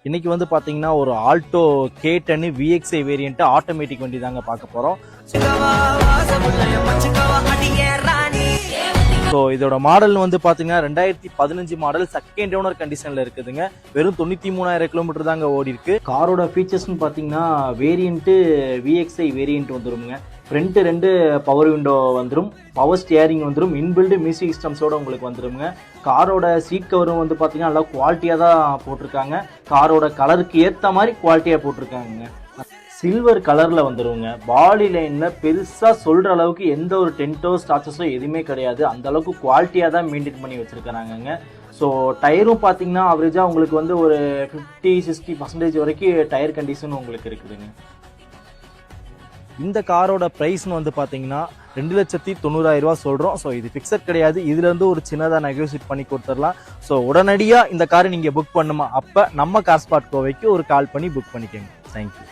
இன்னைக்கு வந்து பாத்தீங்கன்னா ஒரு Alto K10 VXi variant automatic வண்டி தாங்க பார்க்க போறோம். ஸோ இதோட மாடல் வந்து பாத்தீங்கன்னா 2015 மாடல், செகண்ட் ஓனர் கண்டிஷன்ல இருக்குதுங்க. வெறும் 93,000 கிலோமீட்டர் தாங்க ஓடி இருக்கு. காரோட ஃபீச்சர்ஸ்னு பாத்தீங்கன்னா வேரியன்ட் VXi வேரியன்ட் வந்துருங்க. ஃப்ரண்ட் 2 பவர் விண்டோ வந்துடும், பவர் ஸ்டியரிங் வந்துடும், இன்பில்டு மியூசிக் சிஸ்டம்ஸோட உங்களுக்கு வந்துடுங்க. காரோட சீட் கவரும் வந்து பார்த்தீங்கன்னா நல்லா குவாலிட்டியாக தான் போட்டிருக்காங்க. காரோட கலருக்கு ஏற்ற மாதிரி குவாலிட்டியாக போட்டிருக்காங்க. சில்வர் கலரில் வந்துடுங்க. பாடி லைனில் பெருசாக சொல்கிற அளவுக்கு எந்த ஒரு டென்ட்டோ ஸ்டாச்சஸோ எதுவுமே கிடையாது. அந்த அளவுக்கு குவாலிட்டியாக தான் மெயின்டைன் பண்ணி வச்சுருக்கிறாங்கங்க. ஸோ டயரும் பார்த்தீங்கன்னா அவரேஜாக உங்களுக்கு வந்து ஒரு 50-60% வரைக்கும் டயர் கண்டிஷன் உங்களுக்கு இருக்குதுங்க. இந்த காரோட ப்ரைஸ்னு வந்து பார்த்தீங்கன்னா 2,90,000 சொல்கிறோம். ஸோ இது ஃபிக்ஸட் கிடையாது. இதுலேருந்து ஒரு சின்னதாக நெகோசியேட் பண்ணி கொடுத்துடலாம். ஸோ உடனடியாக இந்த காரை நீங்கள் புக் பண்ணுமா அப்போ நம்ம கார் ஸ்பாட் கோவைக்கு ஒரு கால் பண்ணி புக் பண்ணிக்கோங்க. தேங்க்யூ.